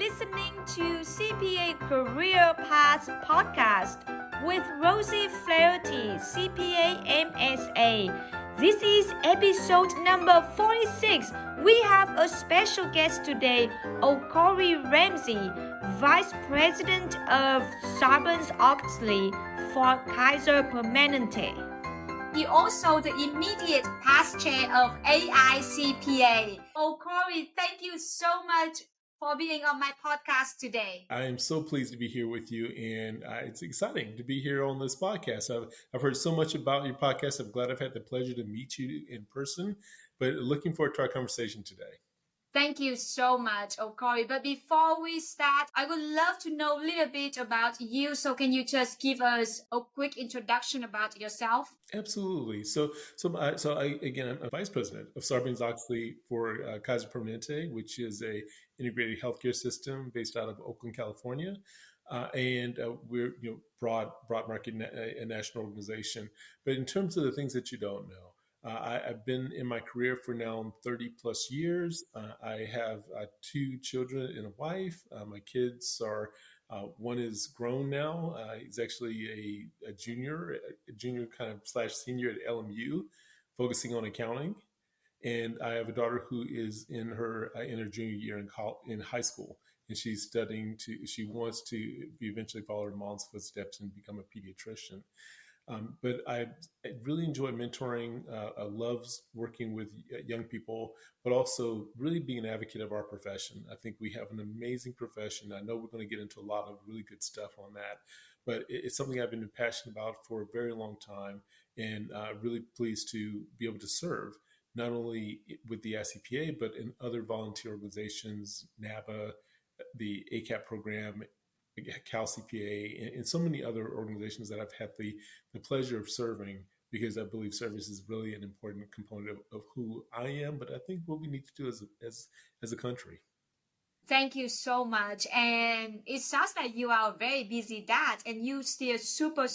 listening to CPA Career Path Podcast with Rosie Flaherty, CPA MSA. This is episode number 46. We have a special guest today, Corey Ramsey, Vice President of Sarbanes-Oxley for Kaiser Permanente. He also the immediate past chair of AICPA. Corey, thank you so much for being on my podcast today. I am so pleased to be here with you, and it's exciting to be here on this podcast. I've heard so much about your podcast. I'm glad I've had the pleasure to meet you in person, but looking forward to our conversation today. Thank you so much, Corey. But before we start, I would love to know a little bit about you. So can you just give us a quick introduction about yourself? Absolutely. I'm a vice president of Sarbanes-Oxley for Kaiser Permanente, which is a integrated healthcare system based out of Oakland, California. We're broad market a national organization. But in terms of the things that you don't know, I've been in my career for now 30 plus years. I have two children and a wife. My kids are one is grown now. He's actually a junior kind of / senior at LMU, focusing on accounting. And I have a daughter who is in her junior year in high school, and she's studying she wants to eventually follow her mom's footsteps and become a pediatrician. But I really enjoy mentoring. I love working with young people, but also really being an advocate of our profession. I think we have an amazing profession. I know we're going to get into a lot of really good stuff on that, but it's something I've been passionate about for a very long time, and really pleased to be able to serve not only with the ICPA, but in other volunteer organizations, NABA, the ACAP program, Cal CPA, and so many other organizations that I've had the pleasure of serving, because I believe service is really an important component of who I am, but I think what we need to do as a country. Thank you so much. And it sounds like you are a very busy dad and you still super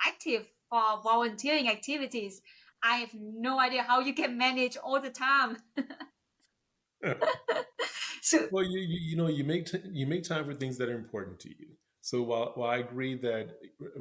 active for volunteering activities. I have no idea how you can manage all the time. Well, you make time for things that are important to you. So while I agree that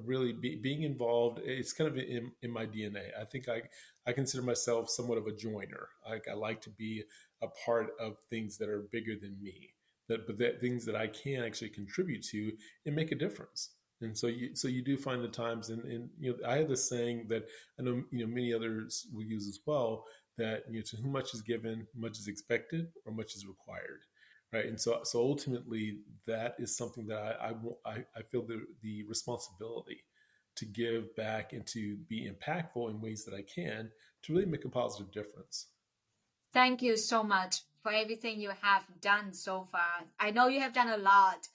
really being involved, it's kind of in my DNA. I think I consider myself somewhat of a joiner. I like to be a part of things that are bigger than me, that things that I can actually contribute to and make a difference. And so you do find the times, and I have this saying that I know many others will use as well, that to whom much is given, much is expected, or much is required, right? And so ultimately, that is something that I feel the responsibility to give back and to be impactful in ways that I can to really make a positive difference. Thank you so much for everything you have done so far. I know you have done a lot,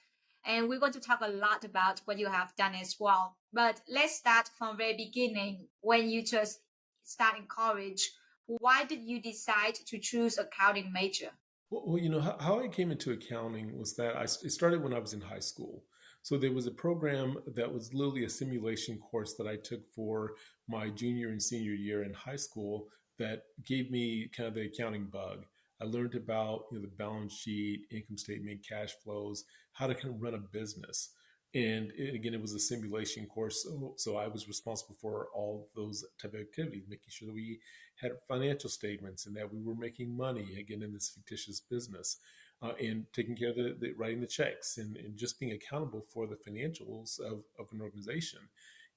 and we're going to talk a lot about what you have done as well. But let's start from the very beginning. When you just start in college, why did you decide to choose accounting major? Well, how I came into accounting was that it started when I was in high school. So there was a program that was literally a simulation course that I took for my junior and senior year in high school that gave me kind of the accounting bug. I learned about the balance sheet, income statement, cash flows, how to kind of run a business. And again, it was a simulation course, so I was responsible for all those type of activities, making sure that we had financial statements and that we were making money again in this fictitious business, and taking care of writing the checks and just being accountable for the financials of an organization.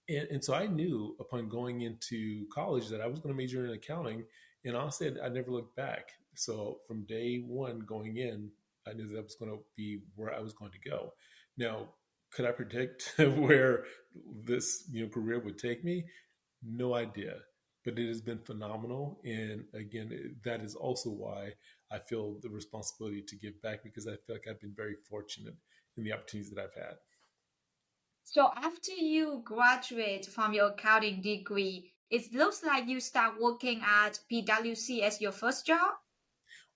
And so I knew upon going into college that I was going to major in accounting, and honestly, I never looked back. So from day one going in, I knew that was going to be where I was going to go. Now, could I predict where this career would take me? No idea, but it has been phenomenal. And again, that is also why I feel the responsibility to give back, because I feel like I've been very fortunate in the opportunities that I've had. So after you graduate from your accounting degree, it looks like you start working at PwC as your first job.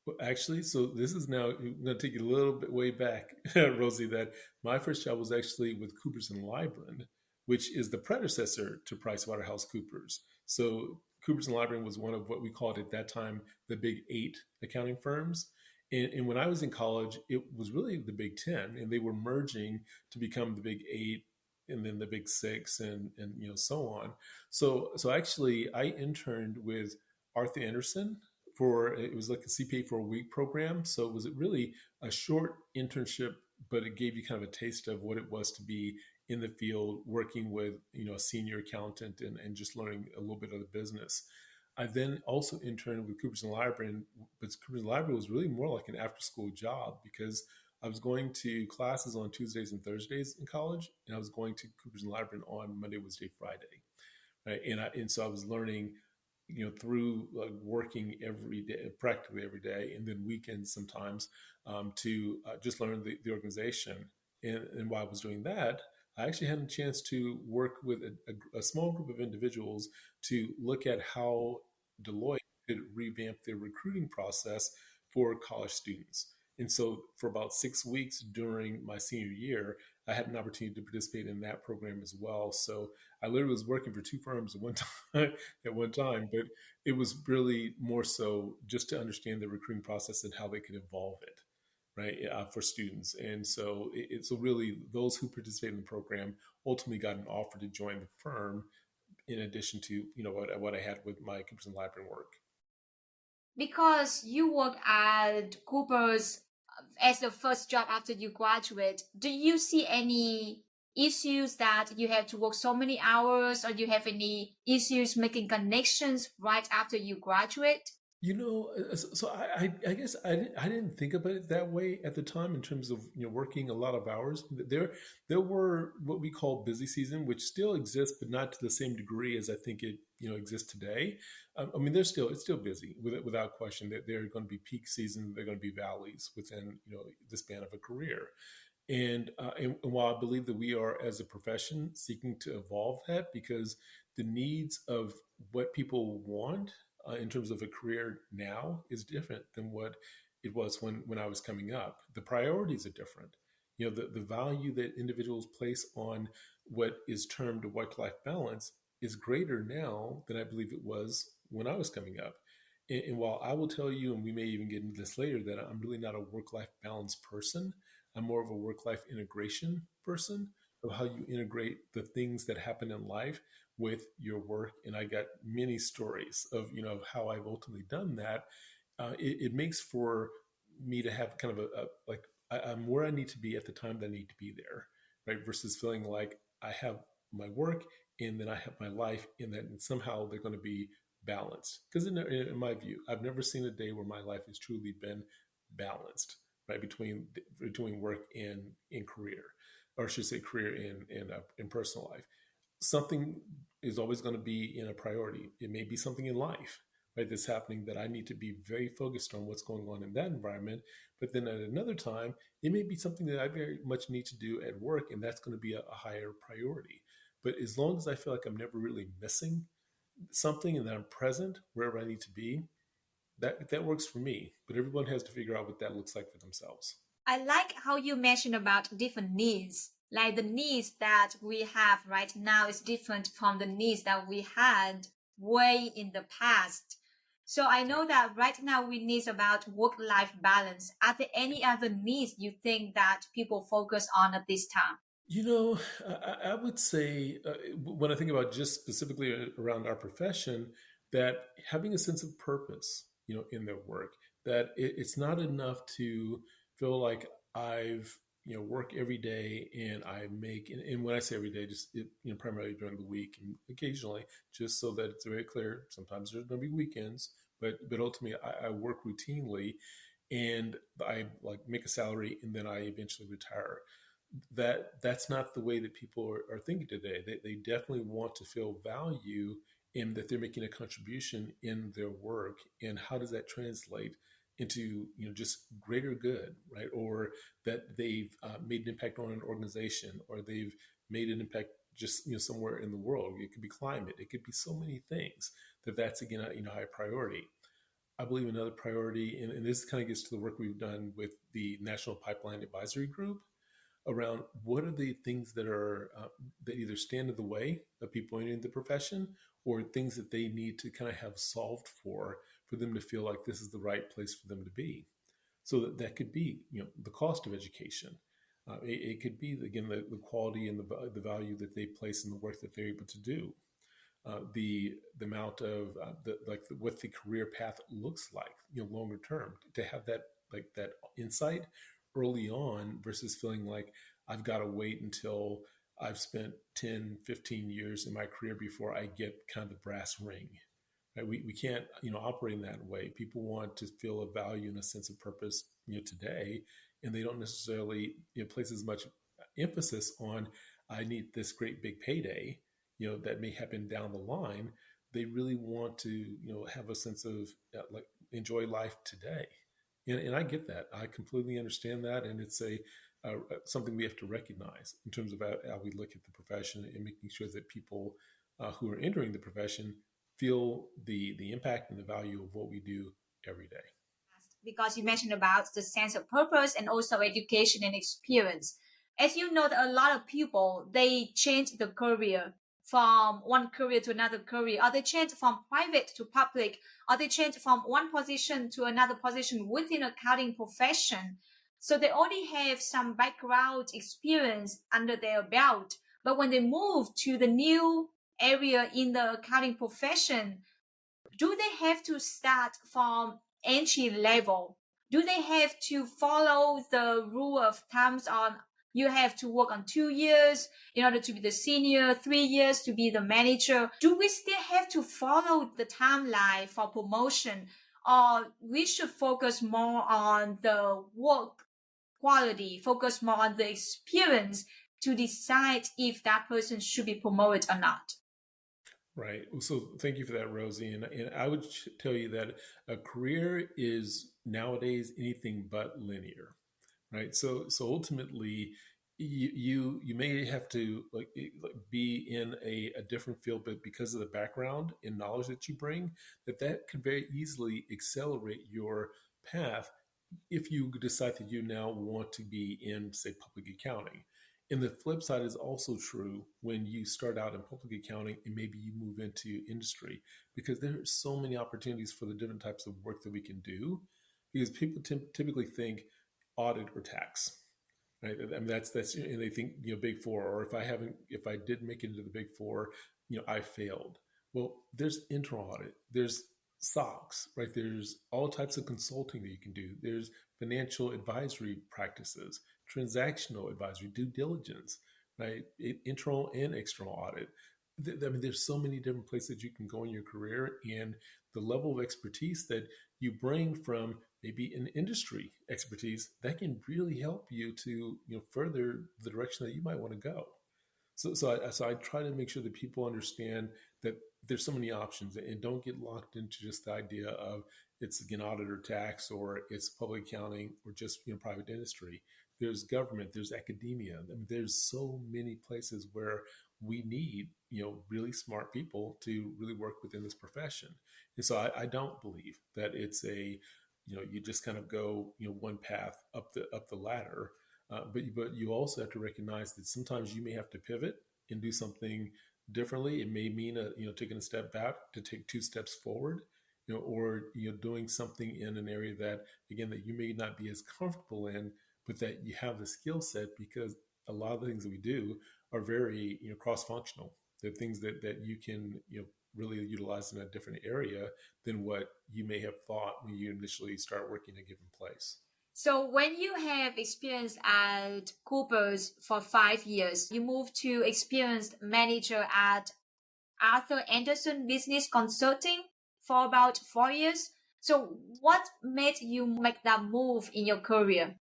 Well, actually, so this is now I'm going to take you a little bit way back, Rosie. That my first job was actually with Coopers and Lybrand, which is the predecessor to PricewaterhouseCoopers. So Coopers and Lybrand was one of what we called at that time the big eight accounting firms, And when I was in college, it was really the Big Ten, and they were merging to become the Big Eight, and then the Big Six, and so on. So actually, I interned with Arthur Anderson for it was like a CPA for a week program. So it was really a short internship, but it gave you kind of a taste of what it was to be in the field working with a senior accountant and just learning a little bit of the business. I then also interned with Cooper's Library, but Cooper's Library was really more like an after-school job because I was going to classes on Tuesdays and Thursdays in college, and I was going to Cooper's Library on Monday, Wednesday, Friday, right? And so I was learning, through like working every day, practically every day, and then weekends sometimes to just learn the organization. And while I was doing that, I actually had a chance to work with a small group of individuals to look at how Deloitte could revamp their recruiting process for college students. And so, for about 6 weeks during my senior year, I had an opportunity to participate in that program as well. So, I literally was working for two firms at one time, but it was really more so just to understand the recruiting process and how they could evolve it, right, for students. And so, so really, those who participated in the program ultimately got an offer to join the firm in addition to what I had with my Cooper's and Library work. Because you work at Cooper's as the first job after you graduate, do you see any issues that you have to work so many hours, or you have any issues making connections right after you graduate? So I guess I didn't think about it that way at the time in terms of working a lot of hours. There were what we call busy season, which still exists, but not to the same degree as I think it exists today. I mean, it's still busy without question. That there are going to be peak seasons, there are going to be valleys within the span of a career. And while I believe that we are, as a profession, seeking to evolve that because the needs of what people want in terms of a career now is different than what it was when I was coming up. The priorities are different. The value that individuals place on what is termed a work-life balance is greater now than I believe it was when I was coming up. And while I will tell you, and we may even get into this later, that I'm really not a work-life balance person, I'm more of a work life integration person of how you integrate the things that happen in life with your work. And I got many stories of, how I've ultimately done that. It makes for me to have kind of like, I'm where I need to be at the time that I need to be there, right? Versus feeling like I have my work and then I have my life and then somehow they're going to be balanced. Because in my view, I've never seen a day where my life has truly been balanced, right, between work and in career, or I should say career in personal life. Something is always going to be in a priority. It may be something in life, right, that's happening that I need to be very focused on what's going on in that environment. But then at another time, it may be something that I very much need to do at work, and that's going to be a higher priority. But as long as I feel like I'm never really missing something and that I'm present wherever I need to be, that works for me. But everyone has to figure out what that looks like for themselves. I like how you mentioned about different needs. Like the needs that we have right now is different from the needs that we had way in the past. So I know that right now we need about work-life balance. Are there any other needs you think that people focus on at this time? I would say when I think about just specifically around our profession, that having a sense of purpose, in their work, that it's not enough to feel like I've work every day and I make, and when I say every day, just primarily during the week and occasionally, just so that it's very clear. Sometimes there's going to be weekends, but ultimately I work routinely, and I like make a salary, and then I eventually retire. That's not the way that people are thinking today. They definitely want to feel value in that they're making a contribution in their work. And how does that translate into just greater good, right? Or that they've made an impact on an organization, or they've made an impact just somewhere in the world. It could be climate. It could be so many things that's again a high priority. I believe another priority, and this kind of gets to the work we've done with the National Pipeline Advisory Group around what are the things that are that either stand in the way of people entering the profession, or things that they need to kind of have solved for them to feel like this is the right place for them to be. So that could be, the cost of education. It could be, again, the quality and the value that they place in the work that they're able to do. The amount of what the career path looks like, longer term, to have that, like that insight early on versus feeling like I've got to wait until I've spent 10, 15 years in my career before I get kind of the brass ring. Right? We can't, operate in that way. People want to feel a value and a sense of purpose, today, and they don't necessarily, place as much emphasis on I need this great big payday, that may happen down the line. They really want to, have a sense of, like, enjoy life today. And I get that. I completely understand that, and it's something we have to recognize in terms of how we look at the profession and making sure that people who are entering the profession feel the impact and the value of what we do every day. Because you mentioned about the sense of purpose and also education and experience. As you know, that a lot of people they change the career from one career to another career, or they change from private to public, or they change from one position to another position within accounting profession. So they already have some background experience under their belt. But when they move to the new area in the accounting profession, do they have to start from entry level? Do they have to follow the rule of thumbs on you have to work on 2 years in order to be the senior, 3 years to be the manager? Do we still have to follow the timeline for promotion, or we should focus more on the work quality, focus more on the experience to decide if that person should be promoted or not? Right. Well, so thank you for that, Rosie. And I would tell you that a career is nowadays anything but linear, right? So ultimately, you may have to be in a different field, but because of the background and knowledge that you bring, that could very easily accelerate your path if you decide that you now want to be in, say, public accounting. And the flip side is also true when you start out in public accounting and maybe you move into industry, because there are so many opportunities for the different types of work that we can do. Because people typically think audit or tax, right? I mean, that's and they think, big four, or if I did make it into the big four, I failed. Well, there's internal audit, there's SOX, right? There's all types of consulting that you can do. There's financial advisory practices, transactional advisory, due diligence, right? Internal and external audit. I mean, there's so many different places you can go in your career, and the level of expertise that you bring from maybe an industry expertise that can really help you to, further the direction that you might want to go. So I try to make sure that people understand that there's so many options, and don't get locked into just the idea of it's, again, audit or tax, or it's public accounting, or just, private industry. There's government, there's academia. I mean, there's so many places where we need, really smart people to really work within this profession. And so I don't believe that it's you just kind of go, one path up the ladder. But you also have to recognize that sometimes you may have to pivot and do something differently. It may mean taking a step back to take two steps forward, or doing something in an area that, again, that you may not be as comfortable in, but that you have the skill set, because a lot of the things that we do are very, cross functional. They're things that you can, really utilize in a different area than what you may have thought when you initially start working a given place. So when you have experience at Cooper's for 5 years, you move to experienced manager at Arthur Anderson Business Consulting for about 4 years. So what made you make that move in your career?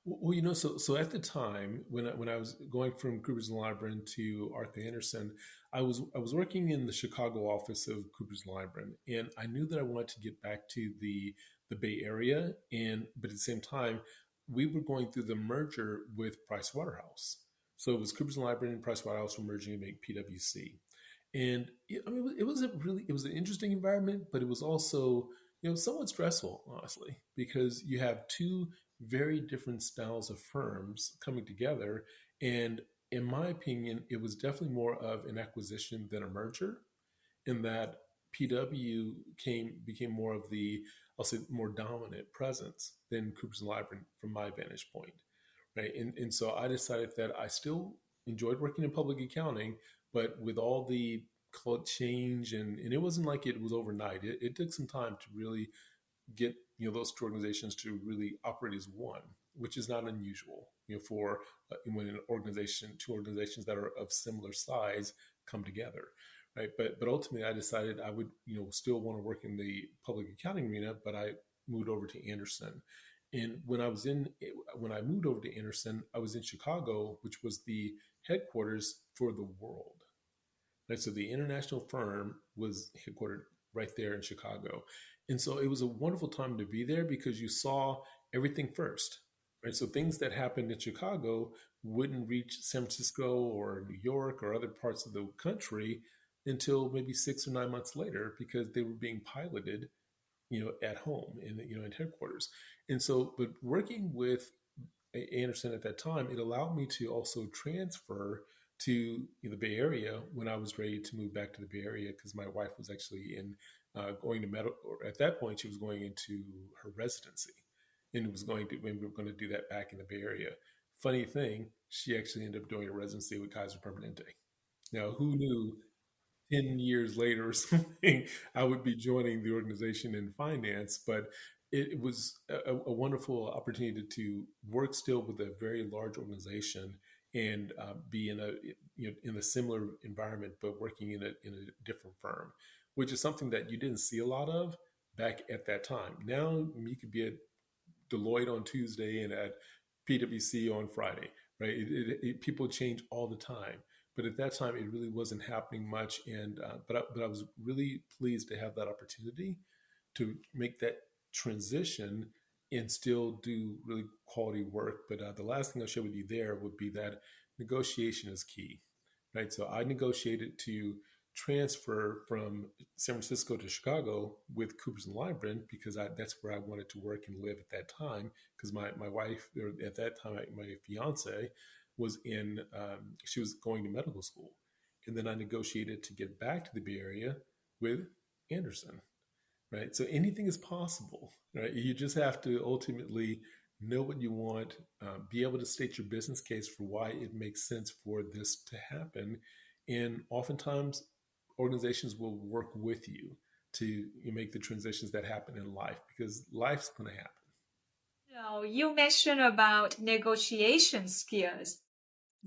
Well, so at the time when I was going from Coopers and Lybrand to Arthur Anderson, I was working in the Chicago office of Coopers and Lybrand, and I knew that I wanted to get back to the Bay Area, but at the same time, we were going through the merger with Price Waterhouse. So it was Coopers and Lybrand and Price Waterhouse were merging to make PwC. And I mean, it was an interesting environment, but it was also, somewhat stressful, honestly, because you have two very different styles of firms coming together. And in my opinion, it was definitely more of an acquisition than a merger, in that PW became more of the I'll say, more dominant presence than Coopers and Lybrand from my vantage point, right? And so I decided that I still enjoyed working in public accounting, but with all the change and it wasn't like it was overnight. It took some time to really get those two organizations to really operate as one, which is not unusual for when two organizations that are of similar size come together, right? But ultimately, I decided I would still want to work in the public accounting arena, but I moved over to Anderson. And when I moved over to Anderson, I was in Chicago, which was the headquarters for the world. Right, so the international firm was headquartered right there in Chicago. And so it was a wonderful time to be there because you saw everything first. Right. So things that happened in Chicago wouldn't reach San Francisco or New York or other parts of the country until maybe 6 or 9 months later because they were being piloted, at home in headquarters. And so, but working with Anderson at that time, it allowed me to also transfer to the Bay Area when I was ready to move back to the Bay Area because my wife was actually in going to medical. At that point, she was going into her residency, and was going to we were going to do that back in the Bay Area. Funny thing, she actually ended up doing a residency with Kaiser Permanente. Now, who knew 10 years later or something, I would be joining the organization in finance. But it was a wonderful opportunity to work still with a very large organization and be in a similar environment, but working in a different firm, which is something that you didn't see a lot of back at that time. Now you could be at Deloitte on Tuesday and at PwC on Friday, right? People change all the time, but at that time it really wasn't happening much. And but I was really pleased to have that opportunity to make that transition and still do really quality work. But the last thing I'll share with you there would be that negotiation is key, right? So I negotiated to transfer from San Francisco to Chicago with Coopers and Lybrand because that's where I wanted to work and live at that time. Because my wife, or at that time, my fiance, was she was going to medical school. And then I negotiated to get back to the Bay Area with Anderson, right? So anything is possible, right? You just have to ultimately know what you want, be able to state your business case for why it makes sense for this to happen. And oftentimes, organizations will work with you to make the transitions that happen in life because life's going to happen. Now, you mentioned about negotiation skills.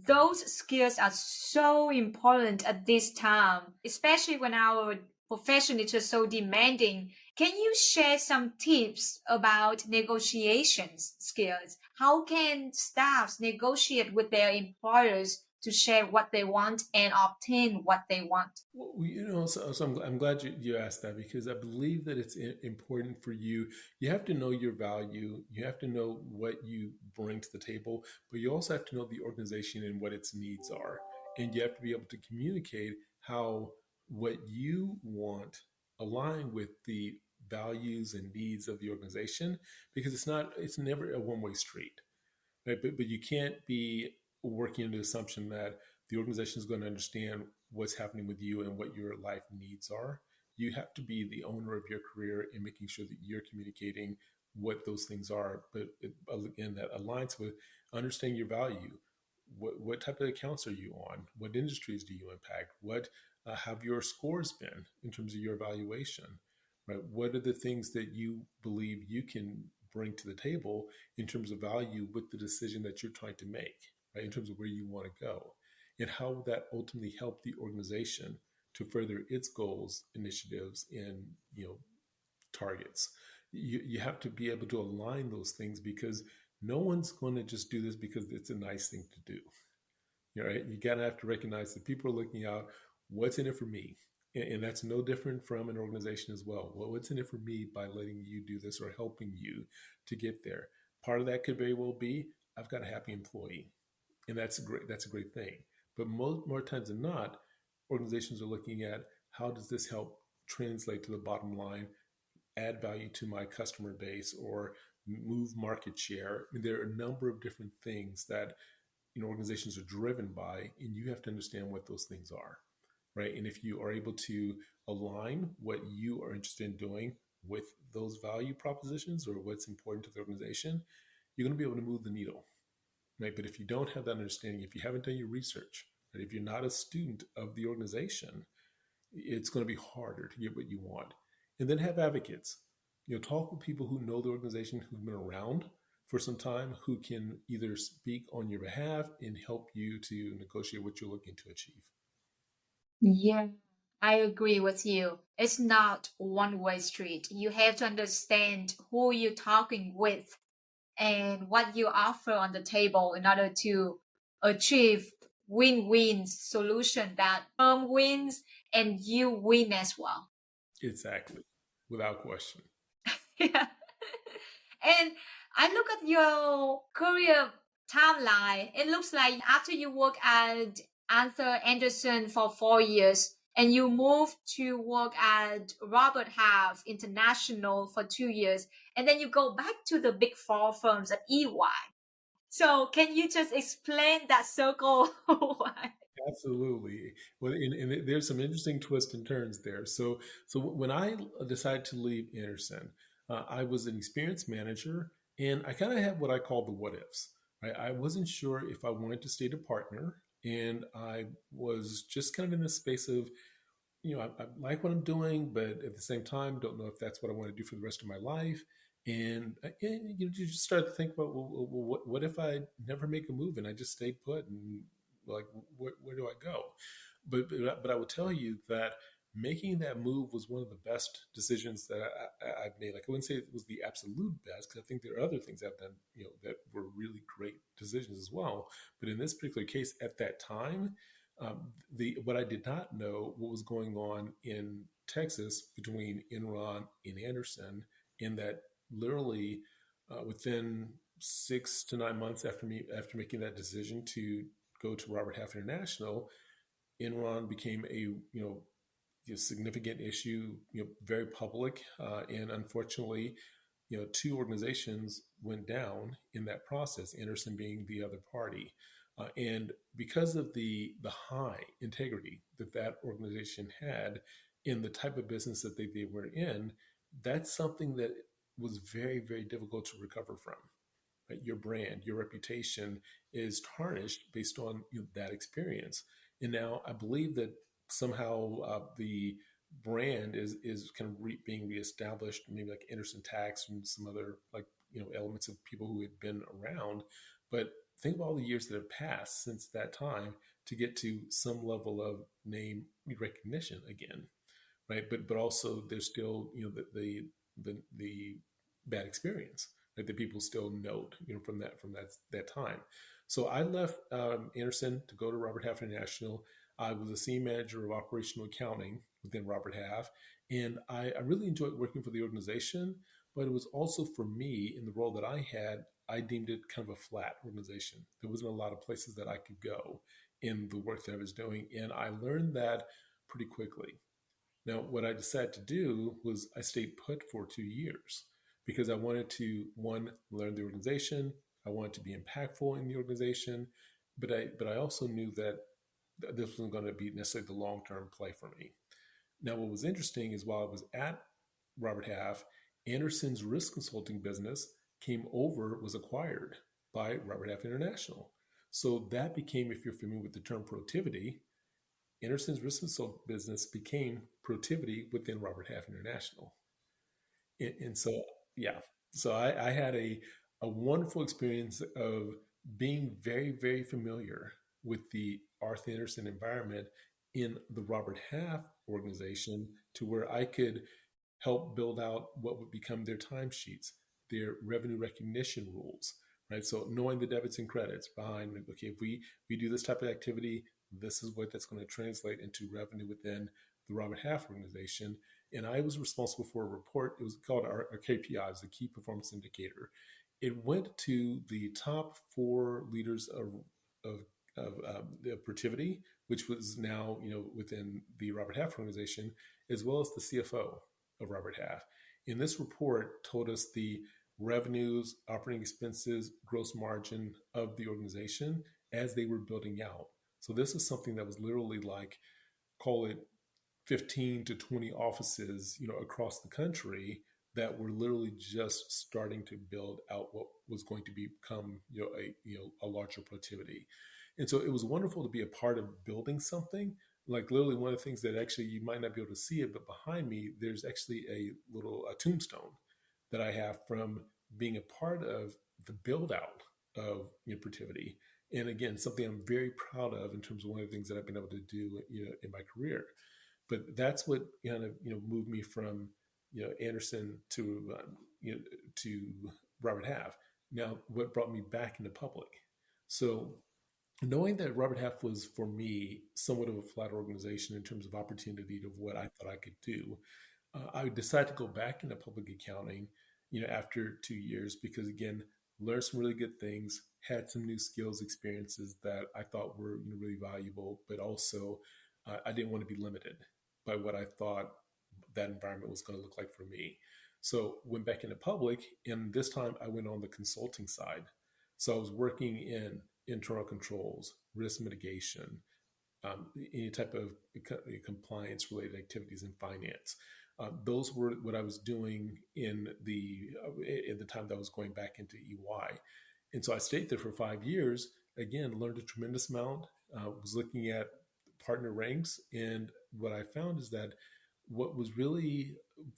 Those skills are so important at this time, especially when our profession is just so demanding. Can you share some tips about negotiations skills? How can staffs negotiate with their employers to share what they want and obtain what they want? Well, so I'm glad you asked that because I believe that it's important for you. You have to know your value. You have to know what you bring to the table, but you also have to know the organization and what its needs are. And you have to be able to communicate how what you want align with the values and needs of the organization because it's never a one-way street, right? But you can't be working under the assumption that the organization is going to understand what's happening with you and what your life needs are. You have to be the owner of your career and making sure that you're communicating what those things are. But again, that aligns with understanding your value. What type of accounts are you on? What industries do you impact? What have your scores been in terms of your evaluation? Right? What are the things that you believe you can bring to the table in terms of value with the decision that you're trying to make, right? In terms of where you want to go, and how will that ultimately help the organization to further its goals, initiatives, and targets. You have to be able to align those things because no one's going to just do this because it's a nice thing to do. Right? You gotta have to recognize that people are looking out. What's in it for me? And that's no different from an organization as well. Well, what's in it for me by letting you do this or helping you to get there? Part of that could very well be I've got a happy employee, and that's a great thing. But more times than not, organizations are looking at how does this help translate to the bottom line, add value to my customer base, or move market share. I mean, there are a number of different things that organizations are driven by, and you have to understand what those things are, right? And if you are able to align what you are interested in doing with those value propositions or what's important to the organization, you're going to be able to move the needle, right? But if you don't have that understanding, if you haven't done your research, right, if you're not a student of the organization, it's going to be harder to get what you want. And then have advocates. Talk with people who know the organization, who've been around for some time, who can either speak on your behalf and help you to negotiate what you're looking to achieve. Yeah, I agree with you. It's not one-way street. You have to understand who you're talking with and what you offer on the table in order to achieve win-win solution that firm wins and you win as well. Exactly, without question. Yeah. And I look at your career timeline. It looks like after you work at Arthur Anderson for 4 years and you moved to work at Robert Half International for 2 years, and then you go back to the big four firms at EY. So can you just explain that circle? Why? Absolutely. Well, and there's some interesting twists and turns there. So when I decided to leave Anderson, I was an experienced manager, and I kind of had what I call the what ifs. Right? I wasn't sure if I wanted to stay a partner, and I was just kind of in this space of, I like what I'm doing, but at the same time, don't know if that's what I want to do for the rest of my life. And you just start to think about, well, what if I never make a move and I just stay put, and like, where do I go? But I will tell you that making that move was one of the best decisions that I've made. Like, I wouldn't say it was the absolute best, because I think there are other things I've done, that were really great decisions as well. But in this particular case, at that time, the what I did not know what was going on in Texas between Enron and Anderson, in that literally within 6 to 9 months after making that decision to go to Robert Half International, Enron became a significant issue, very public, and unfortunately, two organizations went down in that process. Anderson being the other party, and because of the high integrity that that organization had in the type of business that they were in, that's something that was very, very difficult to recover from. Right? Your brand, your reputation is tarnished based on that experience. And now I believe that somehow the brand is kind of being reestablished, maybe like Anderson Tax and some other, like, elements of people who had been around. But think of all the years that have passed since that time to get to some level of name recognition again, right? But also there's still the bad experience, right, that people still note, from that time. So I left Anderson to go to Robert Half International. I was a senior manager of operational accounting within Robert Half, and I really enjoyed working for the organization. But it was also, for me, in the role that I had, I deemed it kind of a flat organization. There wasn't a lot of places that I could go in the work that I was doing, and I learned that pretty quickly. Now, what I decided to do was I stayed put for 2 years because I wanted to, one, learn the organization. I wanted to be impactful in the organization, but I also knew that this wasn't going to be necessarily the long term play for me. Now, what was interesting is while I was at Robert Half, Anderson's risk consulting business was acquired by Robert Half International. So that became, if you're familiar with the term productivity, Anderson's risk consult business became Protiviti within Robert Half International. And so, yeah, so I had a wonderful experience of being very, very familiar with the Arthur Anderson environment in the Robert Half organization, to where I could help build out what would become their timesheets, their revenue recognition rules, right? So knowing the debits and credits behind, okay, if we do this type of activity, this is what that's going to translate into revenue within the Robert Half organization. And I was responsible for a report. It was called our KPIs, the Key Performance Indicator. It went to the top four leaders of the Protiviti, which was now within the Robert Half organization, as well as the CFO of Robert Half. And this report told us the revenues, operating expenses, gross margin of the organization as they were building out. So this is something that was literally like, call it 15 to 20 offices, across the country that were literally just starting to build out what was going to become, a larger productivity. And so it was wonderful to be a part of building something. Like literally one of the things that actually you might not be able to see it, but behind me, there's actually a little a tombstone that I have from being a part of the build out of productivity. And again, something I'm very proud of in terms of one of the things that I've been able to do, in my career. But that's what kind of moved me from Anderson you know, to Robert Half. Now, what brought me back into public? So knowing that Robert Half was for me somewhat of a flat organization in terms of opportunity of what I thought I could do, I decided to go back into public accounting, after 2 years because again, learned some really good things, had some new skills, experiences that I thought were really valuable, but also I didn't want to be limited by what I thought that environment was going to look like for me. So went back into public, and this time I went on the consulting side. So I was working in internal controls, risk mitigation, any type of compliance related activities in finance. Those were what I was doing in the time that I was going back into EY, and so I stayed there for 5 years. Again, learned a tremendous amount. Was looking at partner ranks, and what I found is that what was really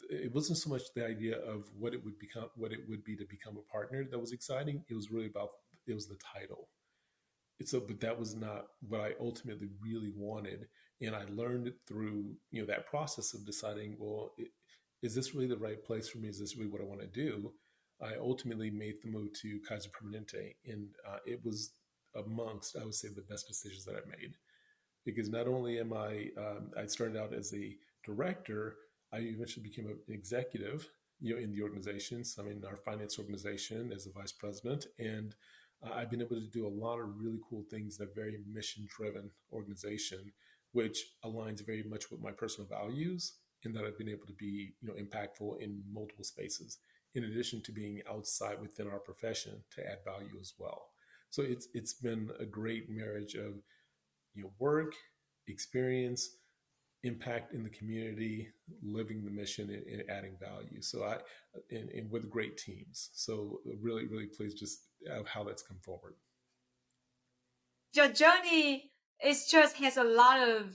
it wasn't so much the idea of what it would be to become a partner that was exciting. It was really about it was the title. So but that was not what I ultimately really wanted, and I learned it through that process of deciding, well, is this really the right place for me? Is this really what I want to do? I ultimately made the move to Kaiser Permanente, and it was amongst, I would say, the best decisions that I made, because not only am I started out as a director, I eventually became an executive, in the organization. So I'm in our finance organization as a vice president, and I've been able to do a lot of really cool things in a very mission-driven organization, which aligns very much with my personal values, and that I've been able to be, impactful in multiple spaces, in addition to being outside within our profession to add value as well. So it's been a great marriage of work, experience, impact in the community, living the mission, and adding value. So and with great teams. So really, really pleased just of how that's come forward. Your journey is just has a lot of,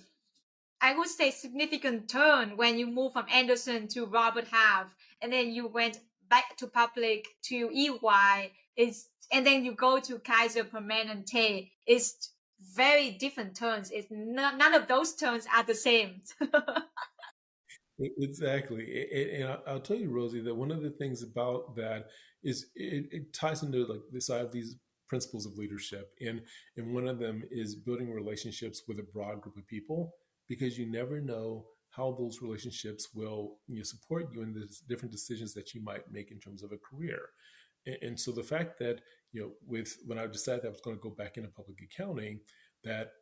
I would say, significant turn when you move from Anderson to Robert Half, and then you went back to public to EY. Is and then you go to Kaiser Permanente. It's very different turns. It's none of those turns are the same. Exactly. And I'll tell you, Rosie, that one of the things about that is it ties into like this. I have these principles of leadership, and one of them is building relationships with a broad group of people, because you never know how those relationships will support you in the different decisions that you might make in terms of a career. And so the fact that with when I decided that I was going to go back into public accounting, that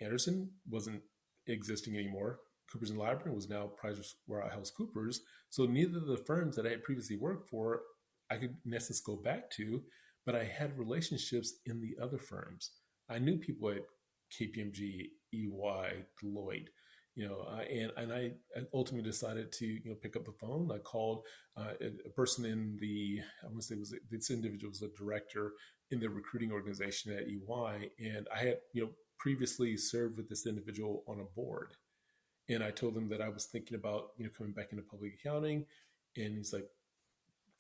Anderson wasn't existing anymore. Coopers and Lybrand was now PricewaterhouseCoopers. So neither of the firms that I had previously worked for I could in essence go back to, but I had relationships in the other firms. I knew people at KPMG, EY, Deloitte, and I ultimately decided to pick up the phone. I called a person in the I want to say was this individual was a director in the recruiting organization at EY, and I had previously served with this individual on a board, and I told him that I was thinking about coming back into public accounting, and he's like,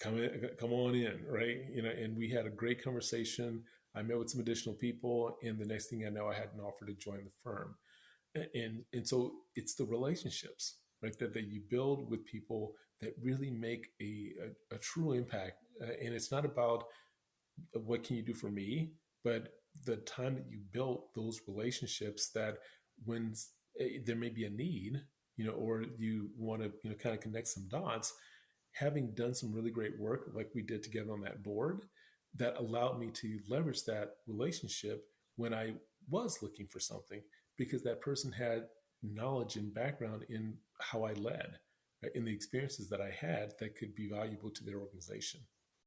come on in, right? And we had a great conversation. I met with some additional people, and the next thing I know, I had an offer to join the firm. And so it's the relationships, right, that you build with people that really make a true impact. And it's not about what can you do for me, but the time that you built those relationships, that when there may be a need, or you want to kind of connect some dots, having done some really great work like we did together on that board, that allowed me to leverage that relationship when I was looking for something, because that person had knowledge and background in how I led, right, in the experiences that I had that could be valuable to their organization.